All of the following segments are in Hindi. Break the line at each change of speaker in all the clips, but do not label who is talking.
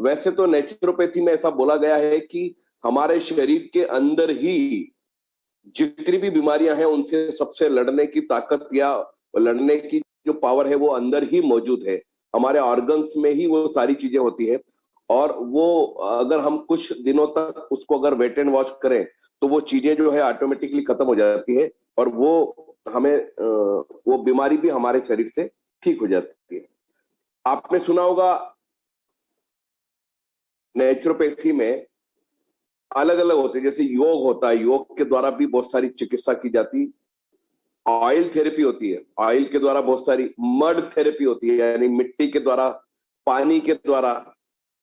वैसे तो नेचुरोपैथी में ऐसा बोला गया है कि हमारे शरीर के अंदर ही जितनी भी बीमारियां हैं उनसे सबसे लड़ने की ताकत या लड़ने की जो पावर है वो अंदर ही मौजूद है। हमारे ऑर्गन्स में ही वो सारी चीजें होती है, और वो अगर हम कुछ दिनों तक उसको अगर वेट एंड वॉच करें तो वो चीजें जो है ऑटोमेटिकली खत्म हो जाती है, और वो हमें वो बीमारी भी हमारे शरीर से ठीक हो जाती है। आपने सुना होगा नेचुरोपैथी में अलग अलग होते हैं, जैसे योग होता है, योग के द्वारा भी बहुत सारी चिकित्सा की जाती, ऑयल थेरेपी होती है, ऑयल के द्वारा बहुत सारी, मड थेरेपी होती है यानी मिट्टी के द्वारा, पानी के द्वारा,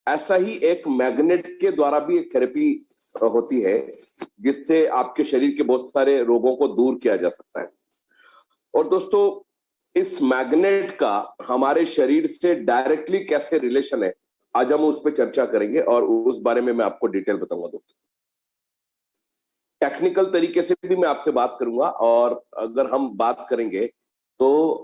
ऐसा ही एक मैग्नेट के द्वारा भी एक थेरेपी होती है जिससे आपके शरीर के बहुत सारे रोगों को दूर किया जा सकता है। और दोस्तों, इस मैग्नेट का हमारे शरीर से डायरेक्टली कैसे रिलेशन है, आज हम उस पर चर्चा करेंगे और उस बारे में मैं आपको डिटेल बताऊंगा दोस्तों। टेक्निकल तरीके से भी मैं आपसे बात करूंगा, और अगर हम बात करेंगे तो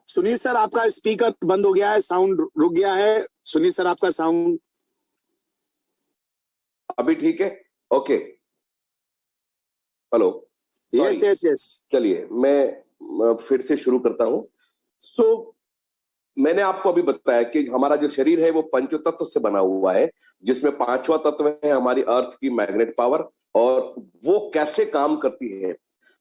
सुनील सर, आपका स्पीकर बंद हो गया है, साउंड रुक गया है। सुनील सर, आपका साउंड
अभी ठीक है? Okay, hello.
Yes yes yes,
चलिए मैं फिर से शुरू करता हूं। मैंने आपको अभी बताया कि हमारा जो शरीर है वो पंच तत्व से बना हुआ है, जिसमें पांचवा तत्व है हमारी अर्थ की मैग्नेट पावर, और वो कैसे काम करती है।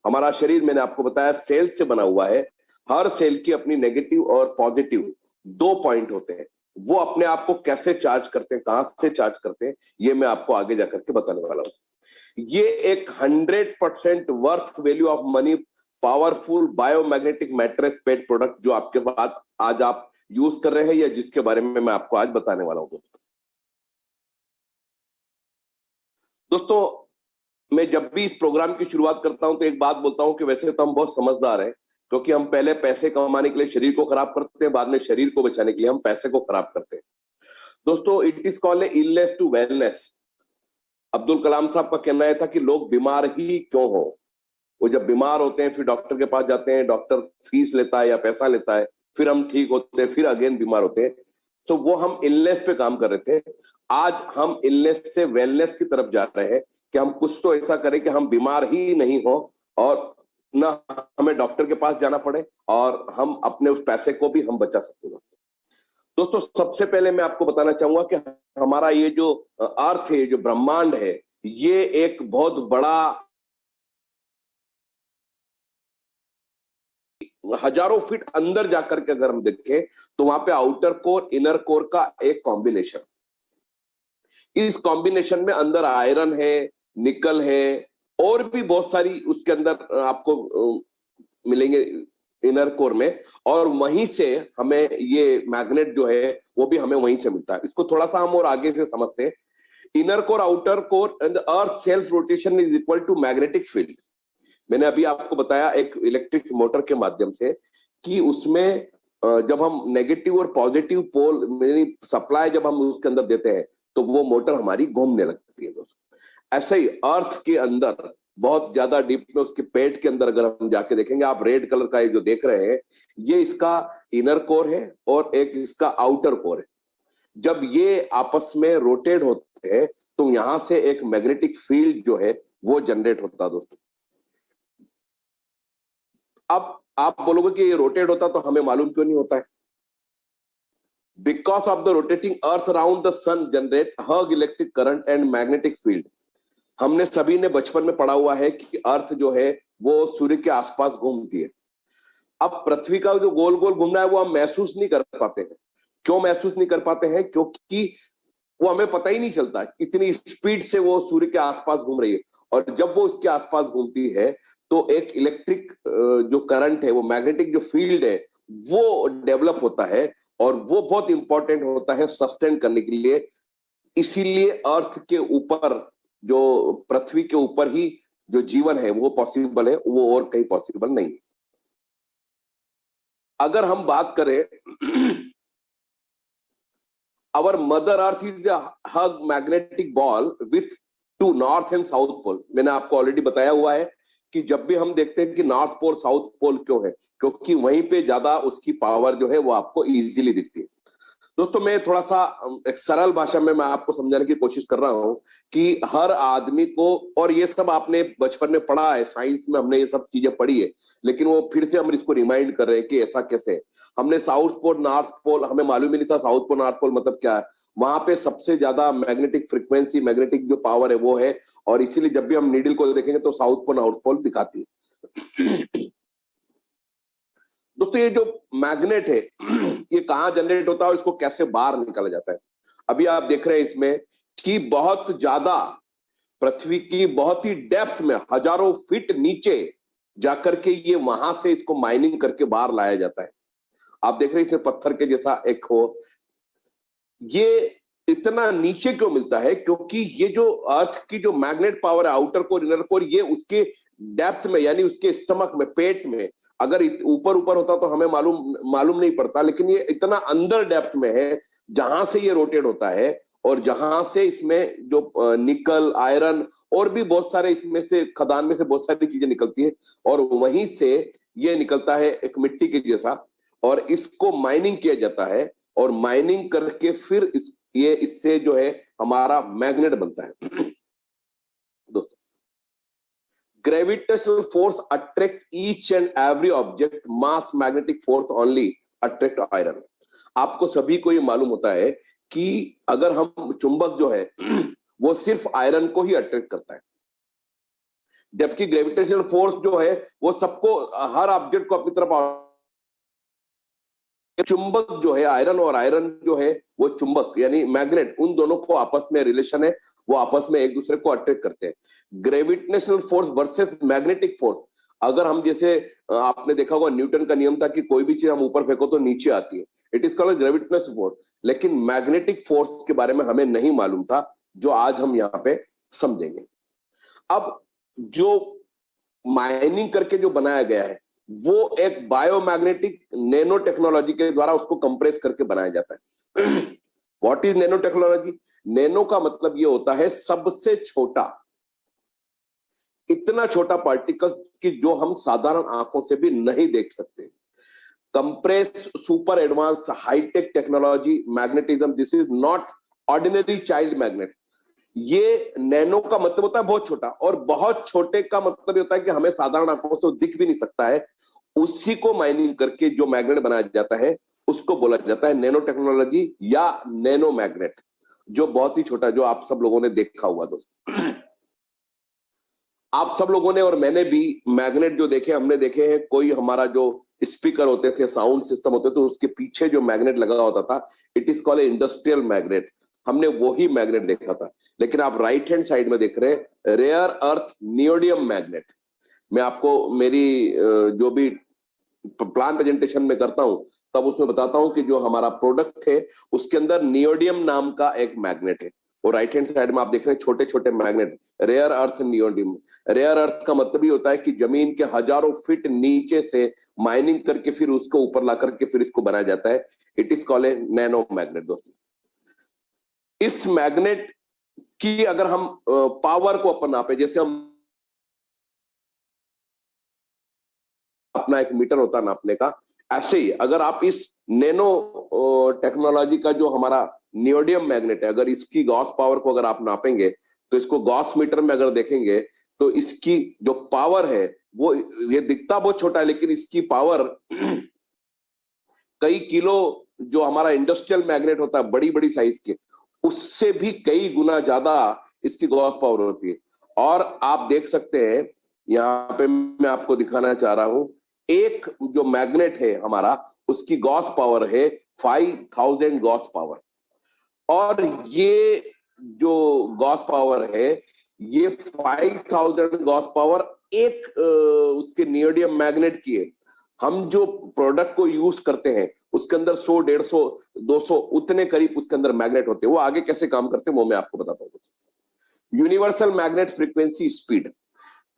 हमारा शरीर, मैंने आपको बताया, सेल से बना हुआ है। हर सेल की अपनी नेगेटिव और पॉजिटिव 2 पॉइंट होते हैं। वो अपने आप को कैसे चार्ज करते हैं, कहां से चार्ज करते हैं, ये मैं आपको आगे जाकर के बताने वाला हूं। ये एक 100% worth value of money powerful biomagnetic mattress paid product जो आपके पास आज आप यूज कर रहे हैं, या जिसके बारे में मैं आपको आज बताने वाला हूं। दोस्तों, मैं जब भी इस प्रोग्राम की शुरुआत करता हूं तो एक बात बोलता हूं कि वैसे तो हम बहुत समझदार हैं, क्योंकि हम पहले पैसे कमाने के लिए शरीर को खराब करते हैं, बाद में शरीर को बचाने के लिए हम पैसे को खराब करते हैं। दोस्तों, it is called illness to wellness. Abdul Kalam साहब का कहना है था कि लोग बीमार ही क्यों हो। वो जब बीमार होते हैं फिर डॉक्टर के पास जाते हैं, डॉक्टर फीस लेता है या पैसा लेता है, फिर हम ठीक होते हैं, फिर अगेन बीमार होते हैं। तो वो हम इलनेस पे काम कर रहे थे। आज हम इलनेस से वेलनेस की तरफ जा रहे हैं कि हम कुछ तो ऐसा करें कि हम बीमार ही नहीं हो, और ना हमें डॉक्टर के पास जाना पड़े, और हम अपने उस पैसे को भी हम बचा सकते हैं। दोस्तों, सबसे पहले मैं आपको बताना चाहूंगा कि हमारा ये जो अर्थ है, जो ब्रह्मांड है, ये एक बहुत बड़ा, हजारों फीट अंदर जाकर के अगर हम देखें तो वहां पे आउटर कोर इनर कोर का एक कॉम्बिनेशन। इस कॉम्बिनेशन में अंदर आयरन है, निकल है, और भी बहुत सारी उसके अंदर आपको मिलेंगे इनर कोर में, और वहीं से हमें ये मैग्नेट जो है वो भी हमें वहीं से मिलता है। इसको थोड़ा सा हम और आगे से समझते हैं। Inner core, outer core and earth self rotation is equal to magnetic field. मैंने अभी आपको बताया एक इलेक्ट्रिक मोटर के माध्यम से कि उसमें जब हम नेगेटिव और पॉजिटिव पोल यानी सप्लाई जब हम उसके अंदर देते हैं तो वो मोटर हमारी घूमने लगती है दोस्तों। ऐसे ही अर्थ के अंदर बहुत ज्यादा डीप में उसके पेट के अंदर अगर हम जाके देखेंगे, आप रेड कलर का ये जो देख रहे हैं, ये इसका इनर कोर है और एक इसका आउटर कोर है। जब ये आपस में रोटेट होते हैं तो यहां से एक मैग्नेटिक फील्ड जो है वो जनरेट होता है दोस्तों। अब आप बोलोगे कि ये रोटेट होता तो हमें मालूम क्यों नहीं होता है? Because of the rotating earth around the sun generate हर्ग electric current and magnetic field. हमने सभी ने बचपन में पढ़ा हुआ है कि अर्थ जो है वो सूर्य के आसपास घूमती है। अब पृथ्वी का जो गोल गोल घूमना है वो हम महसूस नहीं कर पाते हैं। क्यों महसूस नहीं कर पाते हैं? क्योंकि वो हमें पता ही नहीं चलता, इतनी स्पीड से वो सूर्य के आसपास घूम रही है। और जब वो उसके आसपास घूमती है तो एक इलेक्ट्रिक जो करंट है, वो मैग्नेटिक जो फील्ड है वो डेवलप होता है, और वो बहुत इंपॉर्टेंट होता है सस्टेन करने के लिए। इसीलिए अर्थ के ऊपर, जो पृथ्वी के ऊपर ही जो जीवन है वो पॉसिबल है, वो और कहीं पॉसिबल नहीं। अगर हम बात करें, our mother earth is a hug magnetic ball with two north and south pole। मैंने आपको ऑलरेडी बताया हुआ है कि जब भी हम देखते हैं कि नॉर्थ पोल साउथ पोल क्यों है, क्योंकि वहीं पे ज्यादा उसकी पावर जो है वो आपको इजीली दिखती है। दोस्तों, मैं थोड़ा सा एक सरल भाषा में मैं आपको समझाने की कोशिश कर रहा हूं कि हर आदमी को, और ये सब आपने बचपन में पढ़ा है, साइंस में हमने ये सब चीजें पढ़ी है, लेकिन वो फिर से हम इसको रिमाइंड कर रहे हैं कि ऐसा कैसे है। हमने साउथ पोल नॉर्थ पोल, हमें मालूम ही नहीं था साउथ पोल नॉर्थ पोल मतलब क्या है। वहां पे सबसे ज्यादा मैग्नेटिक फ्रीक्वेंसी, मैग्नेटिक जो पावर है वो है, और इसीलिए जब भी हम नीडल को देखेंगे तो साउथ पोल नॉर्थ पोल दिखाती है। दोस्तों, ये जो मैग्नेट है ये कहां जनरेट होता है और इसको कैसे बाहर निकाला जाता है। अभी आप देख रहे हैं इसमें कि बहुत ज्यादा पृथ्वी की बहुत ही डेप्थ में, हजारों फीट नीचे जाकर के ये वहां से इसको माइनिंग करके बाहर लाया जाता है। आप देख रहे हैं इसमें पत्थर के जैसा एक हो, ये इतना नीचे क्यों मिलता है? क्योंकि ये जो अर्थ की जो मैग्नेट पावर है, आउटर कोर इनर कोर, ये उसके डेप्थ में, यानी उसके स्टमक में, पेट में, अगर ऊपर ऊपर होता तो हमें मालूम नहीं पड़ता, लेकिन ये इतना अंदर डेप्थ में है जहां से ये रोटेट होता है, और जहां से इसमें जो निकल, आयरन और भी बहुत सारे इसमें से, खदान में से बहुत सारी चीजें निकलती है, और वहीं से ये निकलता है एक मिट्टी के जैसा, और इसको माइनिंग किया जाता है, और माइनिंग करके फिर इससे जो है हमारा मैग्नेट बनता है। दोस्तों, gravitational force attract each and every object, mass magnetic force only attract iron. आपको सभी को ये मालूम होता है कि अगर हम, चुंबक जो है वो सिर्फ आयरन को ही अट्रैक्ट करता है, जबकि ग्रेविटेशनल फोर्स जो है वो सबको, हर ऑब्जेक्ट को अपनी तरफ, चुंबक जो है आयरन, और आयरन जो है वो चुंबक यानी मैग्नेट, उन दोनों को आपस में रिलेशन है, वो आपस में एक दूसरे को अट्रैक्ट करते हैं। Gravitational force versus magnetic force, अगर हम, जैसे आपने देखा होगा न्यूटन का नियम था कि कोई भी चीज हम ऊपर फेंको तो नीचे आती है, it is called gravitational force. लेकिन मैग्नेटिक फोर्स के बारे में हमें नहीं मालूम था, जो आज हम यहाँ पे समझेंगे। अब जो माइनिंग करके जो बनाया गया है वो एक बायोमैग्नेटिक नैनो टेक्नोलॉजी के द्वारा उसको कंप्रेस करके बनाया जाता है। What is nano technology? Nano का मतलब ये होता है सबसे छोटा, इतना छोटा पार्टिकल कि जो हम साधारण आंखों से भी नहीं देख सकते। Compress, super advance, high tech technology, magnetism, this is not ordinary child magnet. ये नैनो का मतलब होता है बहुत छोटा, और बहुत छोटे का मतलब होता है कि हमें साधारण आंखों से दिख भी नहीं सकता है। उसी को माइनिंग करके जो मैग्नेट बनाया जाता है उसको बोला जाता है नैनो टेक्नोलॉजी या नैनो मैग्नेट, जो बहुत ही छोटा, जो आप सब लोगों ने देखा हुआ। दोस्तों, आप सब लोगों ने और मैंने भी मैग्नेट जो देखे, हमने देखे हैं, कोई हमारा जो स्पीकर होते थे, साउंड सिस्टम होते थे, उसके पीछे जो मैग्नेट लगा होता था, it is called industrial magnet. हमने वही मैग्नेट देखा था। लेकिन आप राइट हैंड साइड में देख रहे हैं रेयर अर्थ नियोडियम मैग्नेट। मैं आपको मेरी जो भी प्लान प्रेजेंटेशन में करता हूं तब उसमें बताता हूं कि जो हमारा प्रोडक्ट है उसके अंदर नियोडियम नाम का एक मैग्नेट है, और राइट हैंड साइड में आप देख रहे हैं छोटे छोटे magnet, rare earth neodymium. Rare earth का मतलब ये होता है कि जमीन के हजारों फीट नीचे से माइनिंग करके फिर उसको ऊपर ला करके फिर इसको बनाया जाता है। It is called a nano magnet. दोस्तों, इस मैग्नेट की अगर हम पावर को अपन नापे, जैसे हम अपना एक मीटर होता है नापने का, ऐसे ही अगर आप इस नैनो टेक्नोलॉजी का जो हमारा नियोडियम मैग्नेट है, अगर इसकी गॉस पावर को अगर आप नापेंगे तो इसको गॉस मीटर में अगर देखेंगे तो इसकी जो पावर है वो, ये दिखता बहुत छोटा है लेकिन इसकी पावर कई किलो, जो हमारा इंडस्ट्रियल मैग्नेट होता है बड़ी बड़ी साइज के, उससे भी कई गुना ज्यादा इसकी गॉस पावर होती है। और आप देख सकते हैं यहां पे मैं आपको दिखाना चाह रहा हूं, एक जो मैग्नेट है हमारा उसकी गॉस पावर है 5000 गॉस पावर, और ये जो गॉस पावर है ये 5000 गॉस पावर एक उसके नियोडियम मैग्नेट की है। हम जो प्रोडक्ट को यूज करते हैं उसके अंदर 100, 150, 200 उतने करीब उसके अंदर मैग्नेट होते हैं। वो आगे कैसे काम करते हैं वो मैं आपको बताता हूँ। यूनिवर्सल मैग्नेट फ्रीक्वेंसी स्पीड,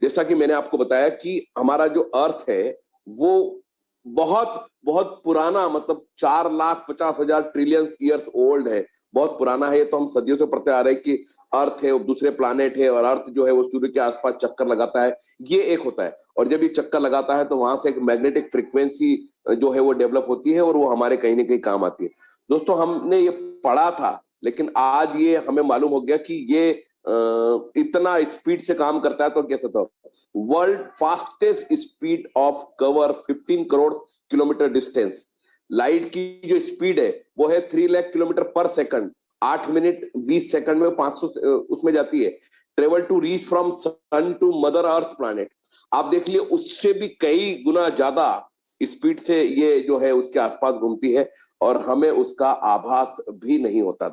जैसा कि मैंने आपको बताया कि हमारा जो अर्थ है वो बहुत बहुत पुराना, मतलब 4,50,000 ट्रिलियन ईयर्स ओल्ड है, बहुत पुराना है। ये तो हम सदियों से पढ़ते आ रहे हैं कि अर्थ है, दूसरे प्लानेट है, और अर्थ जो है वो सूर्य के आसपास चक्कर लगाता है, ये एक होता है। और जब ये चक्कर लगाता है तो वहां से एक मैग्नेटिक फ्रीक्वेंसी जो है वो डेवलप होती है और वो हमारे कहीं ना कहीं काम आती है। दोस्तों हमने ये पढ़ा था, लेकिन आज ये हमें मालूम हो गया कि ये इतना स्पीड से काम करता है। तो कैसे? तो world fastest speed of cover 15 crore kilometre distance, light की जो स्पीड है वो है 3 lakh kilometre per second, 8 minute 20 second में 500 उसमें जाती है। Travel to reach from sun to mother earth planet, आप देख लिए उससे भी कई गुना ज्यादा स्पीड से ये जो है उसके आसपास घूमती है और हमें उसका आभास भी नहीं होता।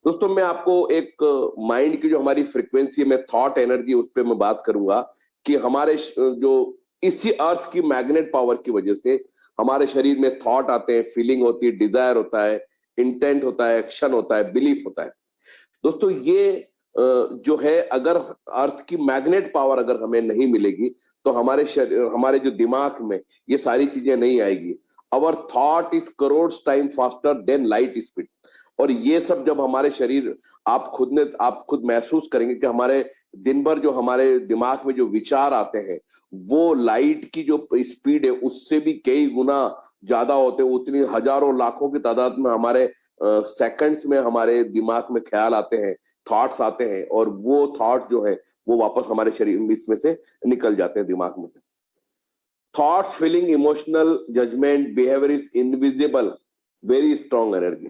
दोस्तों मैं आपको एक माइंड की जो हमारी फ्रीक्वेंसी में थॉट एनर्जी, उस पर मैं बात करूंगा कि हमारे जो इसी अर्थ की मैग्नेट पावर की वजह से हमारे शरीर में थॉट आते हैं, फीलिंग होती है, डिजायर होता है, इंटेंट होता है, एक्शन होता है, बिलीफ होता है। दोस्तों ये जो है, अगर अर्थ की मैग्नेट पावर अगर हमें नहीं मिलेगी तो हमारे जो दिमाग में ये सारी चीजें नहीं आएगी। अवर thought is crore time faster than light speed. और ये सब जब हमारे शरीर, आप खुद महसूस करेंगे कि हमारे दिन भर जो हमारे दिमाग में जो विचार आते हैं वो लाइट की जो स्पीड है उससे भी कई गुना ज्यादा होते हैं। उतनी हजारों लाखों की तादाद में हमारे सेकंड्स में हमारे दिमाग में ख्याल आते हैं, थॉट्स आते हैं, और वो थॉट्स जो है वो वापस हमारे शरीर इसमें से निकल जाते हैं, दिमाग में से। Thoughts, feeling, emotional, judgement, behaviour is invisible, very strong energy.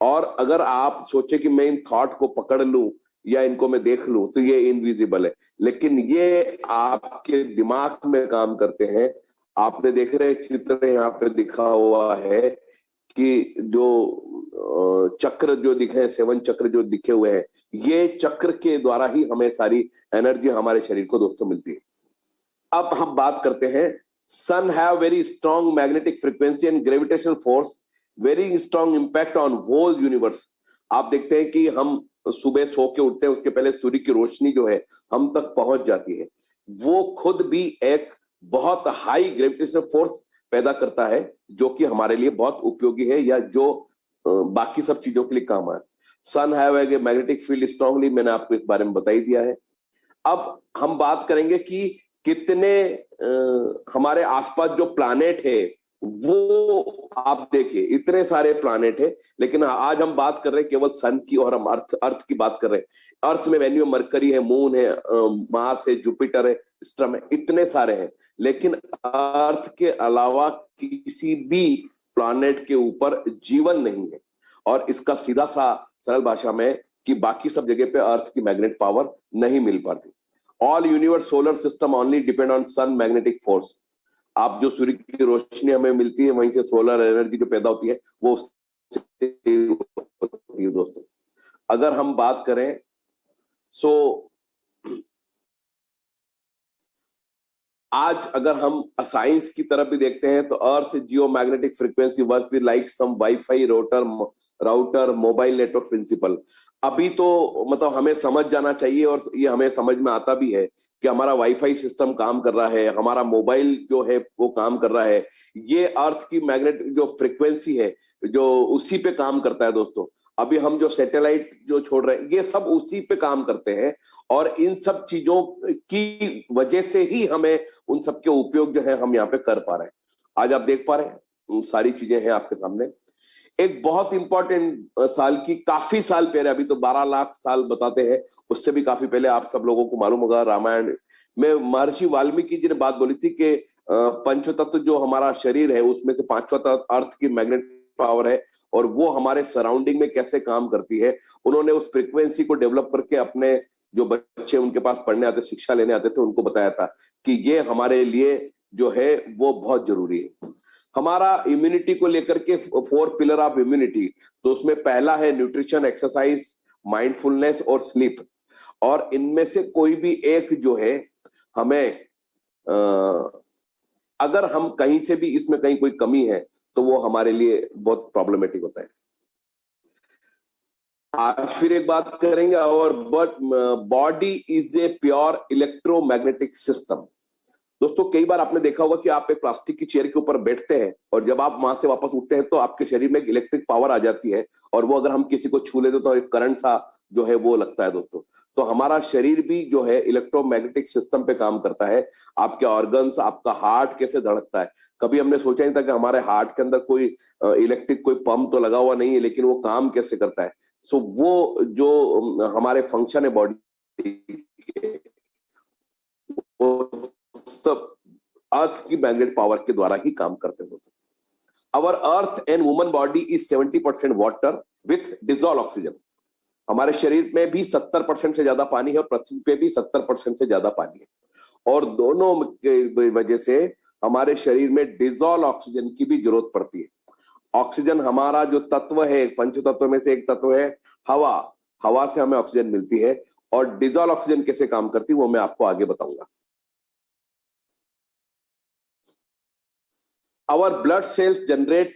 और अगर आप सोचे कि मैं इन थॉट को पकड़ लूं या इनको मैं देख लूं तो ये इनविजिबल है, लेकिन ये आपके दिमाग में काम करते हैं। आपने देख रहे चित्र यहाँ पे दिखा हुआ है कि जो चक्र जो दिखे हैं, 7 चक्र जो दिखे हुए हैं, ये चक्र के द्वारा ही हमें सारी एनर्जी हमारे शरीर को दोस्तों मिलती है। अब हम बात करते हैं, sun have very strong magnetic frequency and gravitational force, very strong impact on whole universe. आप देखते हैं कि हम सुबह सो के उठते हैं, उसके पहले सूर्य की रोशनी जो है हम तक पहुंच जाती है। वो खुद भी एक बहुत हाई ग्रेविटेशनल फोर्स पैदा करता है जो कि हमारे लिए बहुत उपयोगी है, या जो बाकी सब चीजों के लिए काम आए। Sun have a magnetic field strongly, मैंने आपको इस बारे में बता ही दिया है। अब हम बात करेंगे कि कितने हमारे आसपास जो प्लैनेट है वो आप देखिए, इतने सारे प्लैनेट है, लेकिन आज हम बात कर रहे हैं केवल सन की, और हम अर्थ की बात कर रहे हैं। अर्थ में वेन्यू मरकरी है, मून है, मार्स है, जुपिटर है, स्ट्रम है, इतने सारे हैं। लेकिन अर्थ के अलावा किसी भी प्लैनेट के ऊपर जीवन नहीं है। और इसका सीधा सा सरल भाषा में कि बाकी सब जगह पे अर्थ की मैग्नेट पावर नहीं मिल पाती। All universe solar system only depend on sun magnetic force. आप जो सूर्य की रोशनी हमें मिलती है वहीं से सोलर एनर्जी जो पैदा होती है वो होती है। दोस्तों अगर हम बात करें आज अगर हम साइंस की तरफ भी देखते हैं तो earth geo magnetic frequency work with like some wifi router mobile network principle. अभी तो मतलब हमें समझ जाना चाहिए, और ये हमें समझ में आता भी है कि हमारा वाईफाई सिस्टम काम कर रहा है, हमारा मोबाइल जो है वो काम कर रहा है, ये अर्थ की मैग्नेट जो फ्रीक्वेंसी है जो उसी पे काम करता है। दोस्तों अभी हम जो सैटेलाइट जो छोड़ रहे हैं ये सब उसी पे काम करते हैं, और इन सब चीजों की वजह से ही हमें उन सब के उपयोग जो है हम यहाँ पे कर पा रहे हैं। आज आप देख पा रहे हैं सारी चीजें हैं आपके सामने। एक बहुत इंपॉर्टेंट साल की काफी साल पहले, अभी तो 12 लाख साल बताते हैं, उससे भी काफी पहले आप सब लोगों को मालूम होगा, रामायण में महर्षि वाल्मीकि जी ने बात बोली थी कि पंच तत्व जो हमारा शरीर है उसमें से 5वां तत्व अर्थ की मैग्नेट पावर है, और वो हमारे सराउंडिंग में कैसे काम करती है। उन्होंने उस फ्रीक्वेंसी को डेवलप करके अपने जो बच्चे उनके पास पढ़ने आते, शिक्षा लेने आते थे, उनको बताया था कि ये हमारे लिए जो है वो बहुत जरूरी है। हमारा इम्यूनिटी को लेकर के 4 पिलर ऑफ इम्यूनिटी, तो उसमें पहला है न्यूट्रिशन, एक्सरसाइज, माइंडफुलनेस और स्लीप। और इनमें से कोई भी एक जो है हमें अगर हम कहीं से भी इसमें कहीं कोई कमी है तो वो हमारे लिए बहुत प्रॉब्लमेटिक होता है। आज फिर एक बात करेंगे, और but body is a pure electromagnetic system. दोस्तों कई बार आपने देखा होगा कि आप एक प्लास्टिक की चेयर के ऊपर बैठते हैं और जब आप वहां से वापस उठते हैं तो आपके शरीर में एक इलेक्ट्रिक पावर आ जाती है, और वो अगर हम किसी को छू लेते तो एक करंट सा जो है वो लगता है दोस्तों। तो हमारा शरीर भी जो है इलेक्ट्रोमैग्नेटिक सिस्टम पे काम करता है। आपके ऑर्गन्स, आपका हार्ट कैसे धड़कता है, कभी हमने सोचा नहीं था कि हमारे हार्ट के अंदर कोई इलेक्ट्रिक कोई पंप तो लगा हुआ नहीं है, लेकिन वो काम कैसे करता है। सो वो जो हमारे फंक्शन है बॉडी के, वो सब अर्थ की मैग्नेट पावर के द्वारा ही काम करते होते। Our earth and woman body is 70% water with dissolve oxygen. हमारे शरीर में भी 70% से ज्यादा पानी है और पृथ्वी पे भी 70% से ज्यादा पानी है, और दोनों की वजह से हमारे शरीर में डिजॉल्व ऑक्सीजन की भी जरूरत पड़ती है। ऑक्सीजन हमारा जो तत्व है, पंच तत्व में से एक तत्व है हवा। हवा से हमें ऑक्सीजन मिलती है, और डिजॉल्व ऑक्सीजन कैसे काम करती है वो मैं आपको आगे बताऊंगा। Our blood cells generate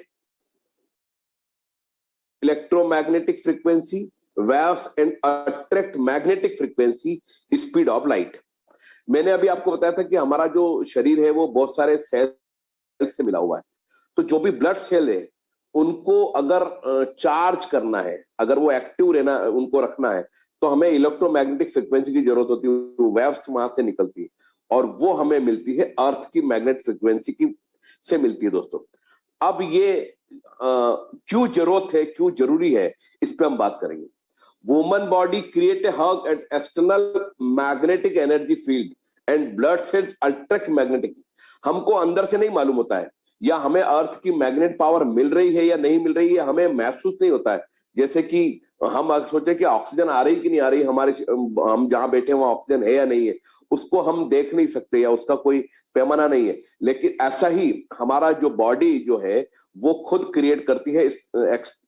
electromagnetic frequency waves and attract magnetic frequency speed of light। मैंने अभी आपको बताया था कि हमारा जो शरीर है वो बहुत सारे सेल से मिला हुआ है। तो जो भी ब्लड सेल है उनको अगर चार्ज करना है, अगर वो एक्टिव रहना, उनको रखना है, तो हमें इलेक्ट्रोमैग्नेटिक फ्रीक्वेंसी की जरूरत होती है। वेव्स वहां से निकलती है और वो हमें मिलती है अर्थ की मैग्नेट फ्रीक्वेंसी की से मिलती है दोस्तों। अब ये क्यों जरूरत है, क्यों जरूरी है, इस पे हम बात करेंगे। Woman body create a hug and external magnetic energy field and blood cells attract magnetic. हमको अंदर से नहीं मालूम होता है या हमें अर्थ की मैग्नेट पावर मिल रही है या नहीं मिल रही है, हमें महसूस नहीं होता है। जैसे कि हम सोचे कि ऑक्सीजन आ रही कि नहीं आ रही, हमारे हम जहां बैठे वहां ऑक्सीजन है या नहीं है, उसको हम देख नहीं सकते या उसका कोई पैमाना नहीं है। लेकिन ऐसा ही हमारा जो बॉडी जो है वो खुद क्रिएट करती है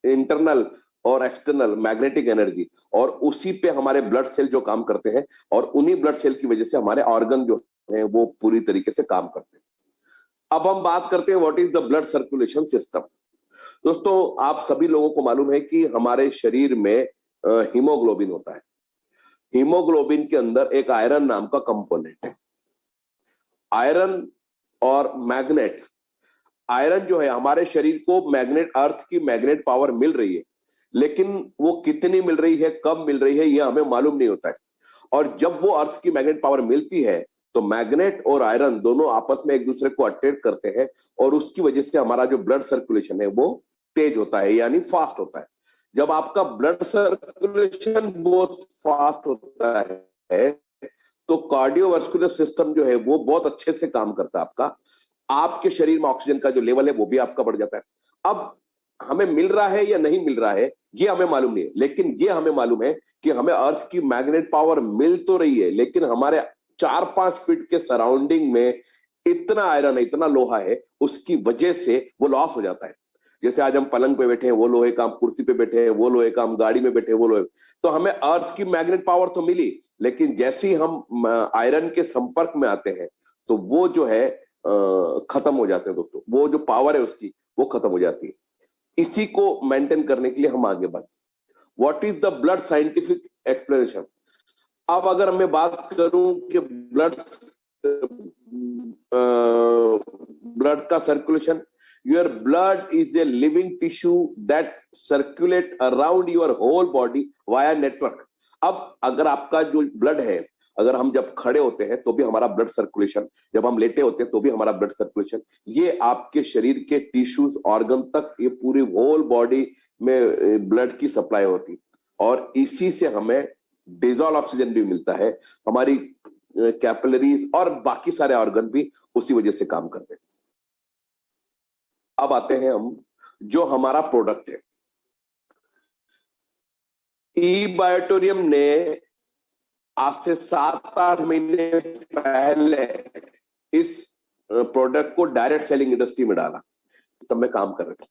इंटरनल और एक्सटर्नल मैग्नेटिक एनर्जी, और उसी पे हमारे ब्लड सेल जो काम करते हैं, और उन्हीं ब्लड सेल की वजह से हमारे ऑर्गन जो है वो पूरी तरीके से काम करते हैं। अब हम बात करते हैं what is the blood circulation system. दोस्तों आप सभी लोगों को मालूम है कि हमारे शरीर में हीमोग्लोबिन होता है। हीमोग्लोबिन के अंदर एक आयरन नाम का कंपोनेंट है। आयरन और मैग्नेट, आयरन जो है हमारे शरीर को मैग्नेट, अर्थ की मैग्नेट पावर मिल रही है, लेकिन वो कितनी मिल रही है, कब मिल रही है, ये हमें मालूम नहीं होता है। और जब वो अर्थ की मैग्नेट पावर मिलती है तो मैग्नेट और आयरन दोनों आपस में एक दूसरे को अट्रैक्ट करते हैं, और उसकी वजह से हमारा जो ब्लड सर्कुलेशन है वो तेज होता है, यानी फास्ट होता है। जब आपका ब्लड सर्कुलेशन बहुत फास्ट होता है तो कार्डियोवास्कुलर सिस्टम जो है वो बहुत अच्छे से काम करता है आपका। आपके शरीर में ऑक्सीजन का जो लेवल है वो भी आपका बढ़ जाता है। अब हमें मिल रहा है या नहीं मिल रहा है ये हमें मालूम नहीं है, लेकिन ये हमें मालूम है कि हमें अर्थ की मैग्नेट पावर मिल तो रही है, लेकिन हमारे 4-5 फीट के सराउंडिंग में इतना आयरन है, इतना लोहा है, उसकी वजह से वो लॉस हो जाता है। जैसे आज हम पलंग पे बैठे हैं वो लोहे का, हम कुर्सी पे बैठे हैं वो लोहे का, हम गाड़ी में बैठे हैं वो लोहे। तो हमें अर्थ की मैग्नेट पावर तो मिली, लेकिन जैसे ही हम आयरन के संपर्क में आते हैं तो वो जो है खत्म हो जाते हैं दोस्तों, वो जो पावर है उसकी वो खत्म हो जाती है। इसी को मेंटेन करने के लिए हम आगे बढ़े। What is the blood scientific explanation. अब अगर मैं बात करूं कि ब्लड का circulation, your blood is a living tissue that circulate around your whole body via network। अब अगर आपका जो ब्लड है, अगर हम जब खड़े होते हैं तो भी हमारा ब्लड सर्कुलेशन, जब हम लेटे होते हैं तो भी हमारा ब्लड सर्कुलेशन, ये आपके शरीर के टिश्यूज, ऑर्गन तक, ये पूरी होल बॉडी में ब्लड की सप्लाई होती, और इसी से हमें डिजॉल्व ऑक्सीजन भी मिलता है। हमारी कैपिलरीज और बाकी सारे ऑर्गन भी उसी वजह से काम करते हैं। अब आते हैं हम जो हमारा प्रोडक्ट है। ई बायोटोरियम ने आज से 7-8 महीने पहले इस प्रोडक्ट को डायरेक्ट सेलिंग इंडस्ट्री में डाला, तब में काम कर रहे थे।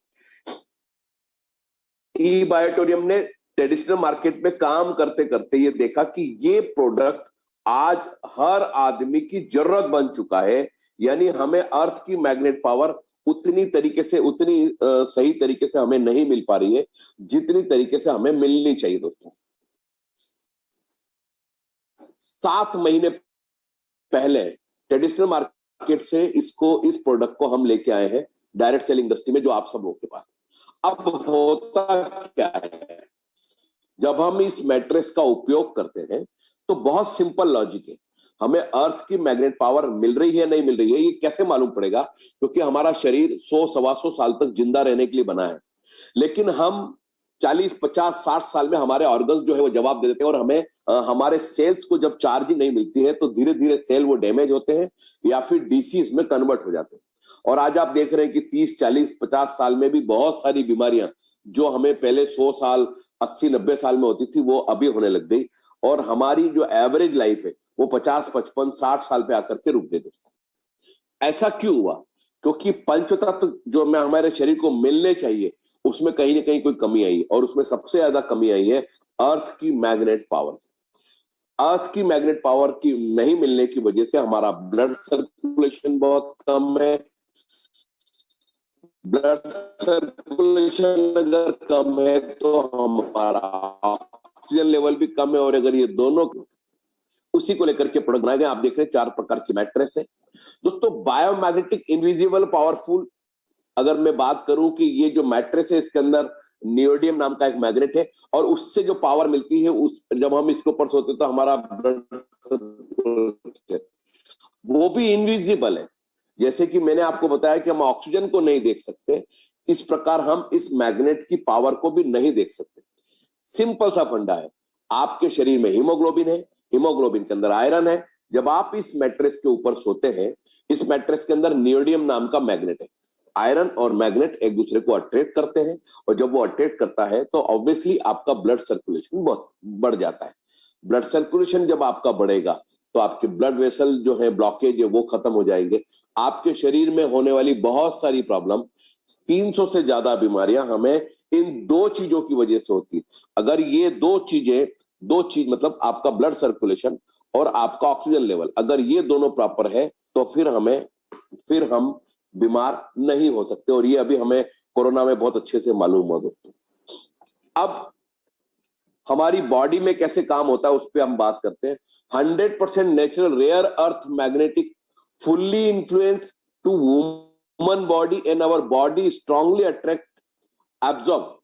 ई बायोटोरियम ने ट्रेडिशनल मार्केट में काम करते करते ये देखा कि ये प्रोडक्ट आज हर आदमी की जरूरत बन चुका है, यानी हमें अर्थ की मैग्नेट पावर उतनी सही तरीके से हमें नहीं मिल पा रही है जितनी तरीके से हमें मिलनी चाहिए दोस्तों। 7 महीने पहले ट्रेडिशनल मार्केट से इस प्रोडक्ट को हम लेके आए हैं डायरेक्ट सेल इंडस्ट्री में, जो आप सब लोग के पास। अब होता क्या है, जब हम इस मैट्रेस का उपयोग करते हैं तो बहुत सिंपल लॉजिक है, हमें अर्थ की मैग्नेट पावर मिल रही है नहीं मिल रही है ये कैसे मालूम पड़ेगा, क्योंकि हमारा शरीर 100-125 साल तक जिंदा रहने के लिए बना है, लेकिन हम 40, 50, 60 साल में हमारे ऑर्गन्स जो है वो जवाब दे देते हैं, और हमें हमारे सेल्स को जब चार्जिंग नहीं मिलती है तो धीरे धीरे सेल वो डैमेज होते हैं या फिर डिसीज में कन्वर्ट हो जाते हैं। और आज आप देख रहे हैं कि 30, 40, 50 साल में भी बहुत सारी बीमारियां जो हमें पहले 100 साल, 80, 90 साल में होती थी वो अभी होने लग गई, और हमारी जो एवरेज लाइफ है वो 50, 55, 60 साल पे आकर के रुक गई। ऐसा क्यों हुआ? क्योंकि पंचतत्व जो हमारे शरीर को मिलने चाहिए उसमें कहीं ना कहीं कोई कमी आई, और उसमें सबसे ज्यादा कमी आई है अर्थ की मैग्नेट पावर। अर्थ की मैग्नेट पावर की नहीं मिलने की वजह से हमारा ब्लड सर्कुलेशन बहुत कम है। ब्लड सर्कुलेशन अगर कम है तो हमारा ऑक्सीजन लेवल भी कम है, और अगर ये दोनों उसी को लेकर के प्रोडक्ट बनाए गए। आप देख रहे हैं 4 प्रकार की मैट्रेस है दोस्तों। बायोमैग्नेटिक इनविजिबल पावरफुल, अगर मैं बात करूं कि ये जो मैट्रेस है इसके अंदर नियोडियम नाम का एक मैग्नेट है, और उससे जो पावर मिलती है जब हम इसके ऊपर सोते तो हमारा ब्लड वो भी इनविजिबल है। जैसे कि मैंने आपको बताया कि हम ऑक्सीजन को नहीं देख सकते, इस प्रकार हम इस मैग्नेट की पावर को भी नहीं देख सकते। सिंपल सा फंडा है, आपके शरीर में हीमोग्लोबिन है, हीमोग्लोबिन के अंदर आयरन है। जब आप इस मैट्रेस के ऊपर सोते हैं, इस मैट्रेस के अंदर नियोडियम नाम का मैग्नेट है। आयरन और मैग्नेट एक दूसरे को अट्रैक्ट करते हैं, और जब वो अट्रैक्ट करता है तो ऑब्वियसली आपका ब्लड सर्कुलेशन बहुत बढ़ जाता है। ब्लड सर्कुलेशन जब आपका बढ़ेगा तो आपके ब्लड वेसल जो है ब्लॉकेज है वो खत्म हो जाएंगे। आपके शरीर में होने वाली बहुत सारी प्रॉब्लम, 300 से ज्यादा बीमारियां हमें इन 2 चीजों की वजह से होती है। अगर ये दो चीज मतलब आपका ब्लड सर्कुलेशन और आपका ऑक्सीजन लेवल, अगर ये दोनों प्रॉपर है तो फिर हम बीमार नहीं हो सकते, और ये अभी हमें कोरोना में बहुत अच्छे से मालूम हुआ दोस्तों। अब हमारी बॉडी में कैसे काम होता है उस पर हम बात करते हैं। 100% natural rare earth magnetic fully influence to woman body and our body strongly attract absorb.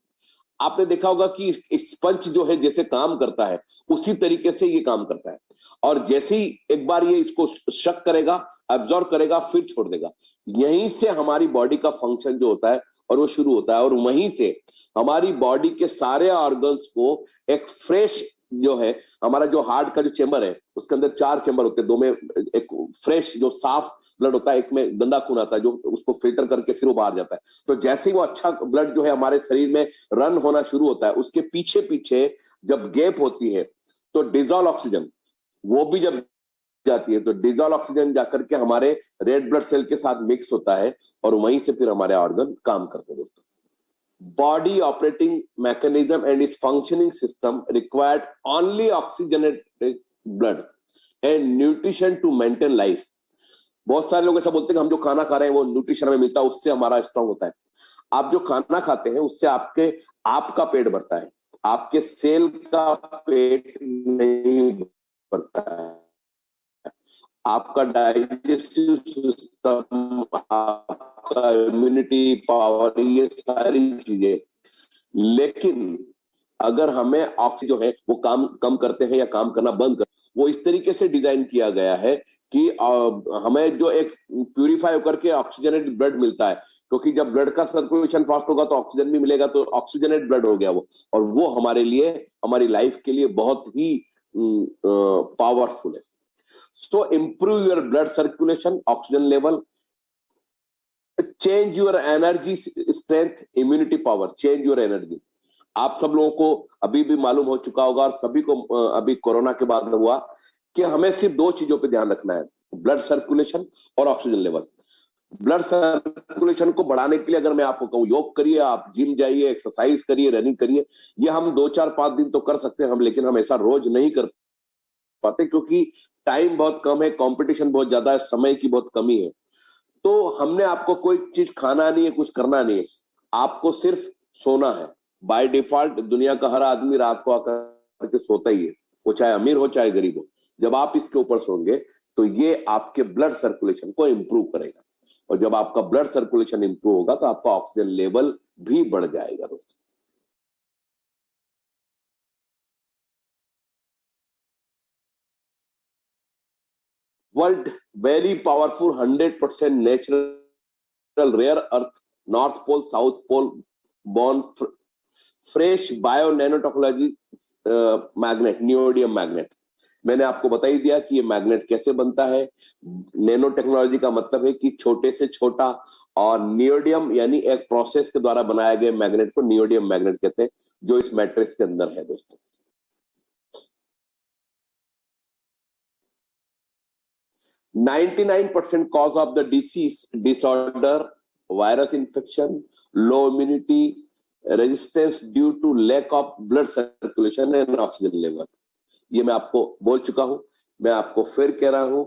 आपने देखा होगा कि स्पंज जो है जैसे काम करता है उसी तरीके से ये काम करता है, और जैसे ही एक बार ये इसको शक करेगा, एब्जॉर्ब करेगा, फिर छोड़ देगा। यहीं से हमारी बॉडी का फंक्शन जो होता है और वो शुरू होता है, और वहीं से हमारी बॉडी के सारे ऑर्गन्स को एक फ्रेश जो है, हमारा जो हार्ट का जो चेंबर है उसके अंदर 4 चेंबर होते हैं, 2 में एक फ्रेश जो साफ ब्लड होता है, एक में गंदा खून आता है जो उसको फिल्टर करके फिर वो बाहर जाता है। तो जैसे ही वो अच्छा ब्लड जो है हमारे शरीर में रन होना शुरू होता है, उसके पीछे पीछे जब गैप होती है तो डिजॉल्व ऑक्सीजन वो भी जब जाती है, तो डिजॉल्व ऑक्सीजन जाकर के हमारे रेड ब्लड सेल के साथ मिक्स होता है, और वहीं से फिर हमारे ऑर्गन काम करते हैं दोस्तों। Body operating mechanism and its functioning system required only oxygenated blood and nutrition to maintain life. बहुत सारे लोग ऐसा बोलते हैं कि हम जो खाना खा रहे हैं वो न्यूट्रिशन में मिलता है, उससे हमारा स्ट्रांग होता है। आप जो खाना खाते हैं उससे आपका पेट भरता है, आपके सेल का पेट नहीं भरता है। आपका डाइजेस्टिव सिस्टम, आपका इम्यूनिटी पावर, ये सारी चीजें। लेकिन अगर हमें ऑक्सीजन जो है वो काम कम करते हैं या काम करना बंद कर, वो इस तरीके से डिजाइन किया गया है कि हमें जो एक प्यूरिफाई होकर के ऑक्सीजनेटेड ब्लड मिलता है, क्योंकि जब ब्लड का सर्कुलेशन फास्ट होगा तो ऑक्सीजन भी मिलेगा, तो ऑक्सीजनेटेड ब्लड हो गया वो, और वो हमारे लिए, हमारी लाइफ के लिए बहुत ही पावरफुल है। So improve your blood circulation, oxygen level, change your energy strength, immunity power, change your energy। आप सब लोगों को अभी भी मालूम हो चुका होगा, और सभी को अभी कोरोना के बाद हुआ, कि हमें सिर्फ 2 चीजों पे ध्यान रखना है, ब्लड सर्कुलेशन और ऑक्सीजन लेवल। ब्लड सर्कुलेशन को बढ़ाने के लिए अगर मैं आपको कहूँ योग करिए, आप जिम जाइए, एक्सरसाइज करिए, रनिंग करिए, ये हम 2, 4, 5 दिन तो कर सकते हैं हम, लेकिन हम ऐसा रोज नहीं कर पाते क्योंकि टाइम बहुत कम है, कंपटीशन बहुत ज्यादा है, समय की बहुत कमी है। तो हमने आपको कोई चीज खाना नहीं है, कुछ करना नहीं है, आपको सिर्फ सोना है। बाय डिफॉल्ट दुनिया का हर आदमी रात को आकर के सोता ही है, वो चाहे अमीर हो चाहे गरीब हो। जब आप इसके ऊपर सोंगे तो ये आपके ब्लड सर्कुलेशन को इंप्रूव करेगा, और जब आपका ब्लड सर्कुलेशन इंप्रूव होगा तो आपका ऑक्सीजन लेवल भी बढ़ जाएगा दोस्तों। World very powerful 100% natural rare earth north pole south pole born fresh bio nanotechnology magnet neodymium magnet. मैंने आपको बता ही दिया कि ये मैग्नेट कैसे बनता है। नैनो टेक्नोलॉजी का मतलब है कि छोटे से छोटा, और नियोडियम यानी एक प्रोसेस के द्वारा बनाए गए मैग्नेट को नियोडियम मैग्नेट कहते हैं, जो इस मैट्रिक्स के अंदर है दोस्तों। 99% cause of the disease disorder, virus infection, low immunity, resistance due to lack of blood circulation and oxygen level। ये मैं आपको बोल चुका हूं, मैं आपको फिर कह रहा हूं,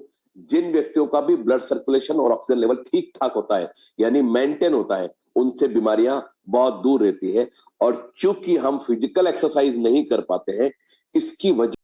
जिन व्यक्तियों का भी ब्लड सर्कुलेशन और ऑक्सीजन लेवल ठीक ठाक होता है यानी मेंटेन होता है, उनसे बीमारियां बहुत दूर रहती है। और चूंकि हम फिजिकल एक्सरसाइज नहीं कर पाते हैं, इसकी वजह